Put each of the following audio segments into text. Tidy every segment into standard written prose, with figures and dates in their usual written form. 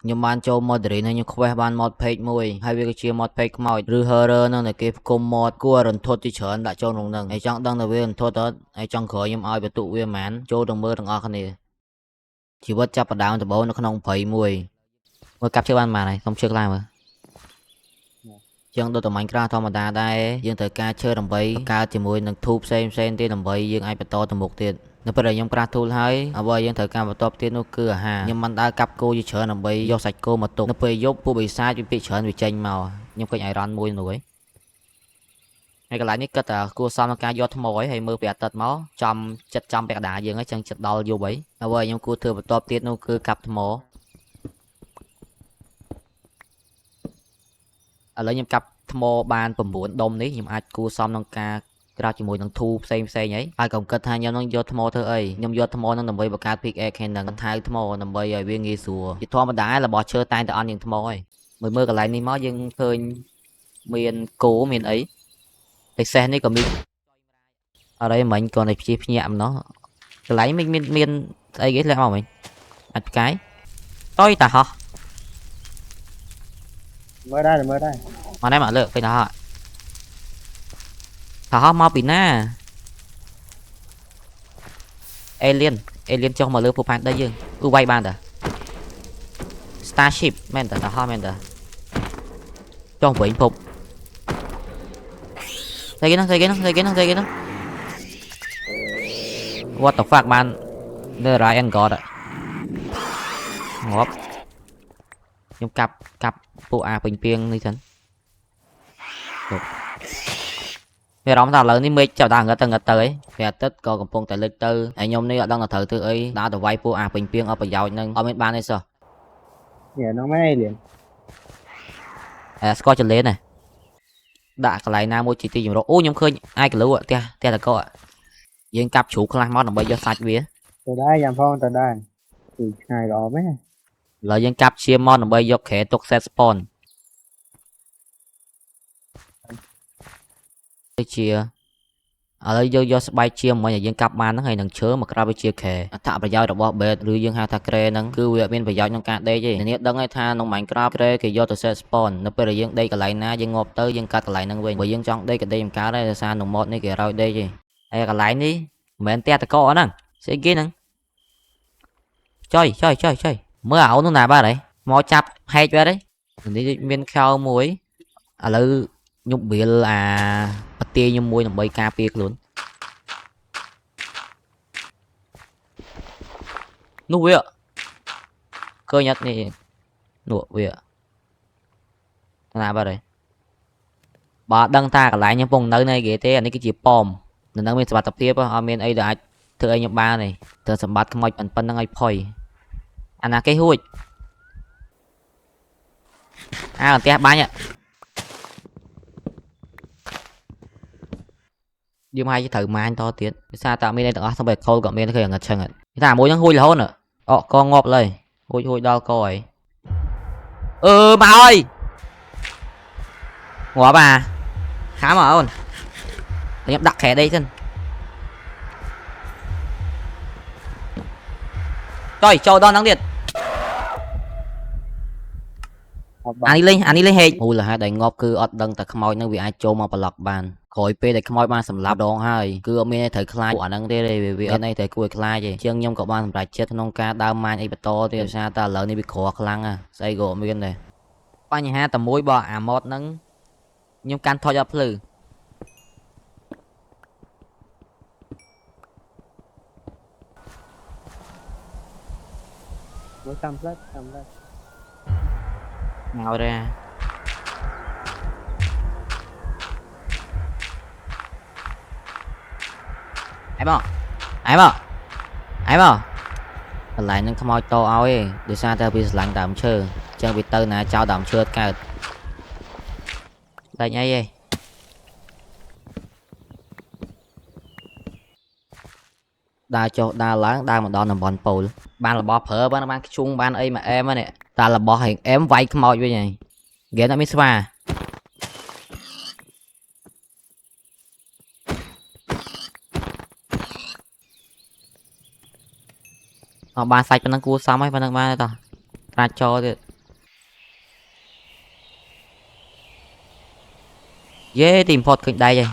ខ្ញុំបានចូល Modern ហើយខ្ញុំ quest បាន mod page មួយហើយវាក៏ជា mod page ខ្មោចឬ horror នឹងតែគេផ្គុំ mod គួររន្ធត់ជាច្រើនដាក់ចូលក្នុងហ្នឹងហើយចង់ដឹងថាវារន្ធត់អត់ហើយចង់ក្រោយខ្ញុំឲ្យបន្ទុកវាប៉ុន្មានចូលទៅមើលទាំងអស់គ្នាជីវិតចាប់ផ្ដើមដំបូងនៅក្នុងព្រៃមួយមើលកាប់ឈើបានប៉ុន្មានហើយសុំឈើខ្លាំងមើលជាងដូចតែ Minecraft ធម្មតាដែរយើងត្រូវការឈើដើម្បីកើតជាមួយនឹងធូបផ្សេងទៀតដើម្បីយើងអាចបន្តទៅមុខទៀតនៅពេលដែលខ្ញុំក្រាស់ tool ហើយអ្វីយើងត្រូវការបន្តទៀតនោះគឺអាហារខ្ញុំបានដើរកាប់គោជាច្រើនដើម្បីយកសាច់គោមកទុកនៅពេលយប់ពួកបិសាចវាភាគច្រើនវាចេញមកខ្ញុំឃើញ iron មួយនោះហើយកន្លែងនេះគិតថាគួរសមនឹងការយកថ្មហើយមើលពីអាទិត្យមកចំចិត្តចំពាក់កណ្ដាលយើងហើយចឹងចិត្តដល់យប់ហើយអ្វីខ្ញុំគួរធ្វើបន្តទៀតនោះគឺកាប់ថ្មឥឡូវខ្ញុំកាប់ថ្មបាន9ដុំនេះខ្ញុំអាចគួរសមនឹងការក្រាបជាមួយនឹងធូផ្សេងហើយកុំគិតថាខ្ញុំនឹងយកថ្មធ្វើអីខ្ញុំយកថ្មនឹងដើម្បីបង្កើត pickaxe ហ្នឹងថៅថ្មដើម្បីឲ្យវាងាយស្រួលជាធម្មតារបស់ឈើតែងតែអន់ជាងថ្មហើយមើលកន្លែងនេះមកយើងឃើញមានគោមានអីពិសេសនេះក៏មានអរិយមិញក៏នៅព្យាភ្ញាក់ម្នោះកន្លែងមានស្អីគេលាក់មកមិញអាចផ្កាយតយតាហោះមើលដែរមកនេះមកលើកឃើញតាហោះមកពីណាអេលៀនចុះមកលើភពផែនដីយើងគឺវាយបានតា Starship មែនតាតាហោះមែនតាចុះវិញភពស្អីគេហ្នឹង What the fuck បាន The Ryan God ងាប់ខ្ញុំកាប់ពួកអាពេញពីងនេះសិនវារំថាឥឡូវនេះមេឃចាប់ដល់ងឹតទៅហើយព្រះអាទិត្យក៏កំពុងតែលិចទៅហើយខ្ញុំនេះអត់ដឹងថាត្រូវធ្វើអីដើរទៅវាយពួកអាពេញពីងអត់ប្រយោជន៍នឹងអត់មានបានទេសោះហ្នឹងមែនអេលៀនស្គាល់ចលេនណាដាក់កន្លែងណាមួយជាទីជម្រកអូខ្ញុំឃើញអាយក្លូផ្ទះតកយើងកាប់ជ្រូកខ្លះមកដើម្បីយកសាច់វាទៅដែរយ៉ាងផងទៅដែរគឺឆ្ងាយល្អមែនឥឡូវយើងកាប់ឈាមមកដើម្បីយកក្រែទុក set spawn ដូចជាឥឡូវយកស្បែកឈាមមិញឲ្យយើងកាប់បានហ្នឹងហើយនឹងឈើមកក្រាបវាជាក្រែអត្ថប្រយោជន៍របស់ bed ឬយើងហៅថាក្រែហ្នឹងគឺវាមានប្រយោជន៍ក្នុងការដេកទេអ្នកដឹងហើយថាក្នុង Minecraft ក្រែគេយកទៅ set spawn នៅពេលដែលយើងដេកកន្លែងណាយើងងាប់ទៅយើងកាត់កន្លែងហ្នឹងវិញបើយើងចង់ដេកក៏ដេកមិនកើតដែរដោយសារក្នុង mod នេះគេរោយដេកទេហើយកន្លែងនេះមិនមែនផ្ទះតកហ្នឹងស្អីគេហ្នឹងចុយមើលអោនោះណាបាទហើយមកចាប់ហែកបាទហើយនេះមានខោមួយឥឡូវខ្ញុំវាលអាបទាខ្ញុំមួយដើម្បីការពារខ្លួននោះវាឃើញអត់នេះនោះវាណាបាទហើយបើដឹងថាកន្លែងខ្ញុំពងនៅគេទេអានេះគឺជាប៉មនៅនឹងមានសុវត្ថិភាពអត់មានអីដែលអាចធ្វើឲ្យខ្ញុំបានទេធ្វើសម្បត្តិខ្មោចប៉ុណ្្នឹងឲ្យផុយអាណាគេហួចផ្ទះបាញ់យើងមកឲ្យត្រូវម៉ាញតទៀតភាសាតាមានអីទាំងអស់សំបីខលក៏មានឃើញអាងឹតឆឹងគេថាមួយហ្នឹងហួចរហូតអកកងាប់លើហួចដល់កហើយមកអើយងាប់ខាំមកអូនខ្ញុំដាក់ខែដីសិនចុយចូលដល់ហ្នឹងទៀតអានេះលេងហេកមូលហេតុដែលងាប់គឺអត់ដឹងតែខ្មោចនឹងវាអាចចូលមកប្លុកបានក្រោយពេលដែលខ្មោចបានសម្លាប់ដងហើយគឺអត់មានត្រូវខ្លាចពួកអាហ្នឹងទេវាអត់អីតែគួរឲ្យខ្លាចទេជាងខ្ញុំក៏បានសម្រេចចិត្តក្នុងការដើរម៉ាញអីបន្តទៀតដោយសារតែឥឡូវនេះវាក្រខ្លាំងស្អីក៏អត់មានដែរបញ្ហាតែមួយបើអាម៉ូតហ្នឹងខ្ញុំកាន់ថុចអត់ភ្លឺមើលតាមផ្លែមកទេអីមកកន្លែងហ្នឹងខ្មោចតឲ្យដោយសារតែវាស្រឡាញ់ដើមឈើអញ្ចឹងវាទៅណាចោលដើមឈើកើតដាច់អីទេដើរចុះដើរឡើងដើរមកដល់តំបន់ប៉ូលបានរបស់ប្រើបានខ្ជុងបានអីមកអែមហ្នឹងតែរបស់ហេងអែមវាយខ្មោចវិញហើយហ្គេមអត់មានស្វាបានសាច់ប៉ុណ្ណឹងគួរសមហើយប៉ុណ្ណឹងបានទេតោះត្រាច់ចោលទៀត dễ tìm phốt kênh đây vậy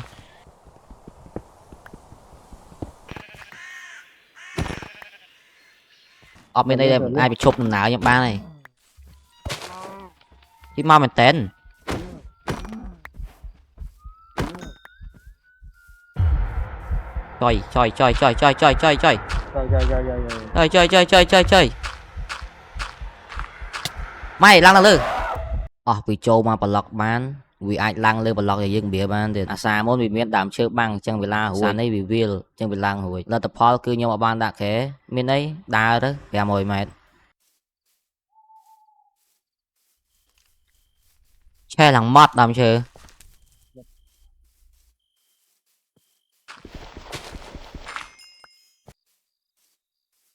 ở bên đây là ai bị chụp nào như ba này chứ mau mình tên chơi mày lăng lư vì châu mà block bán vì ai lăng lư block thì dừng bìa bán thì xa môn vì miễn đảm chơi băng chẳng bị la hùi xa này vì vil chẳng bị lăng hùi là tập Paul cứ nhau mà ban đã khế miễn ấy đa đó kìa mồi mệt che lăng mót đàm chơi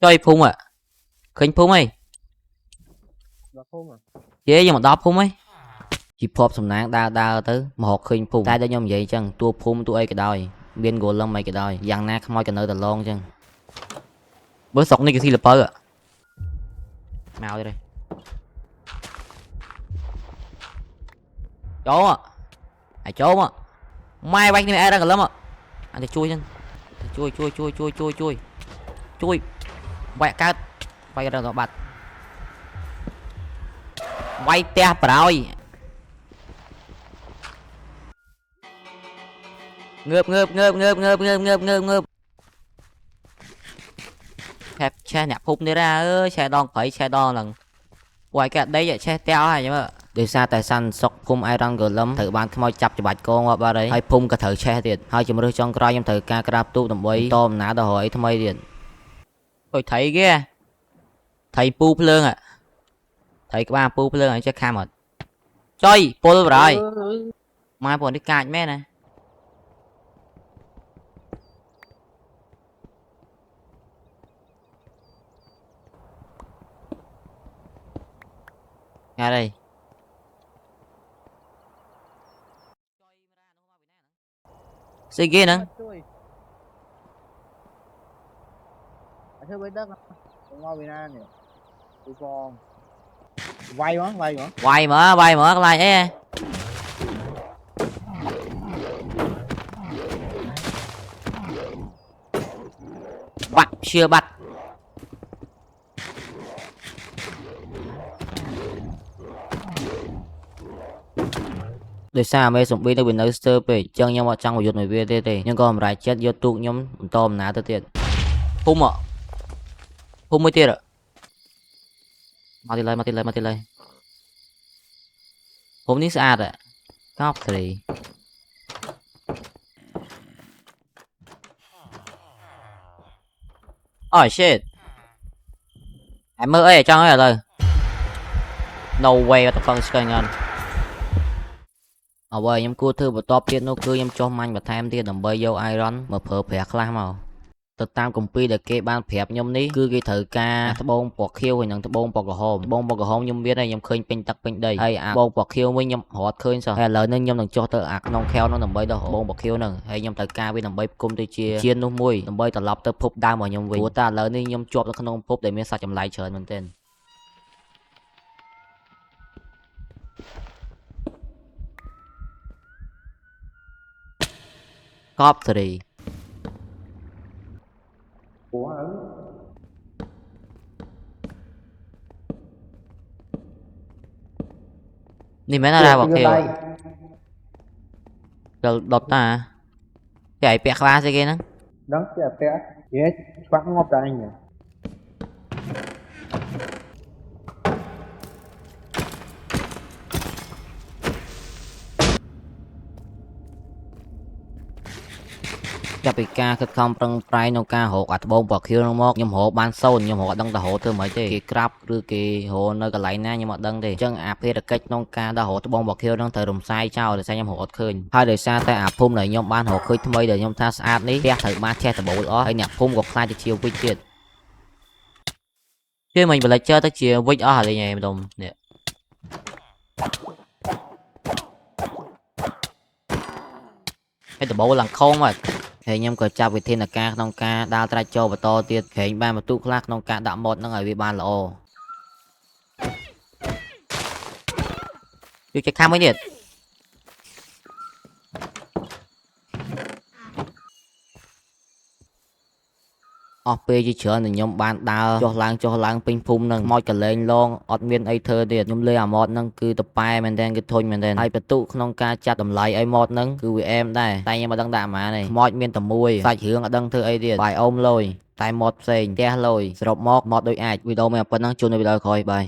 chơi phung à khinh phung ấy dễ nhưng mà đó phung ấy chỉ pop sầm nang đa tới mà họ khinh phung tay tới nhom vậy chăng tua phung tua ấy cái đôi biên gồ lông mày cái đôi giang na không ai cái nơi tờ lon chăng bữa sọc này cái gì là bơ à màu đây chó à ai chó à mai bánh này ai đang cả lắm à anh thì chui chăng chui quẹt cát quay ra nó bật quay te rồi ngợp hẹp xe nạp phun đi ra ơi xe đòn phải xe đòn lần quay cái đấy vậy xe teo hay mà đi xa tại săn sọc phun ai đang gửi lắm thử ban không chập cho bạch con qua đây hay phun cả thử xe tiền hai chừng mới trong coi em thử ca crap tu tầm bấy tôm nã đồ hỏi tham tiền tôi thấy ghê thầy pu lương à thầy các ba pu lương này chắc kham rồi chơi pu rồi mai buồn đi cài mẹ này nghe đây xí ghê nữa quay mở cái like ấy bắt chưa bắt để xa mấy sủng bi nó bị nới sơ về chân nhau mà trong một người việt thế nhưng còn lại chết YouTube nhóm tôm ná tới tiền phun ạ phun mới tiền ạ mà thì lấy phun ní xa ạ cóc thì oh shit em mơ ấy ở trong ấy rồi no way what the fuck is going on ở đây em cua thư và top tiền nó cứ em cho manh và thêm tiền đầm bay vô iron mà phở phẹt la màu tự tam cùng pi để kê ban phẹp nhom ní cứ cái thử ca bông bọt khiêu rồi nhận bông bọt hồn nhom biết đây nhom khơi pin tắc pin đây hay bông bọt khiêu với nhom họ khơi sao hay lớn nên nhom đừng cho tự non kheo nó đầm bay đâu bông bọt khiêu nè hay nhom thử ca với đầm bay cung tôi chia chiên nó mui đầm bay tự lọc tự phụp đa mà nhom vì của ta lớn nên nhom chọp nó không phụp để miếng sao chậm lại trời mình tên cop thì đi mấy nó ra bọc thiêu đột ta chạy bẹt la xe kia nó đó sẽ bé yes quăng ngọc ra anh nhỉ cho bị ca khất không trăng prai nông ca hộ ạt bông bọc khiêu nông mốc nhom hộ ban sâu nhom hộ đăng ta hộ thưa mấy chứ kỳ crab rư kỳ hộ nơi cái lấy na nhưng mà đăng thì chân áp hết được cách nông ca đã hộ bông bọc khiêu đang thời đồng sai trao để sai nhom hộ khơi hai đời xa tại áp phun này nhom ban hộ khơi thay để nhom tha sát ní bé thử ba che thử bộ đó hay nhạc phun gọt khai cho chiều vinh chuyện chứ mình phải chơi tới chiều vinh ở lại nhà đồng nè cái từ bộ lần không mà thì nhom cờ trao về thiên là ca nông ca đào tra châu và to tiệt khển ba mà tu khác nông ca đạo một nó ngày vì ban là ô chứ cái khám mới nhiệt អស់ពេលជាច្រើនដែលខ្ញុំបានដើរចុះឡើងពេញភូមិហ្នឹងមកកលែងឡងអត់មានអីធ្វើទៀតខ្ញុំលេងអាម៉តហ្នឹងគឺតប៉ែមែនតើគឺធុញមែនតើហើយបន្ទុកក្នុងការចាត់តម្លៃឲ្យម៉តហ្នឹងគឺវាអែមដែរតែខ្ញុំមិនដឹងដាក់ប៉ុន្មានទេខ្មោចមានតែមួយសាច់រឿងអត់ដឹងធ្វើអីទៀតបាយអុំលយតែម៉តផ្សេងផ្ទះលយសរុបមកម៉តដូចអាចវីដេអូមានប៉ុណ្ណឹងជួបនៅវីដេអូក្រោយបាយ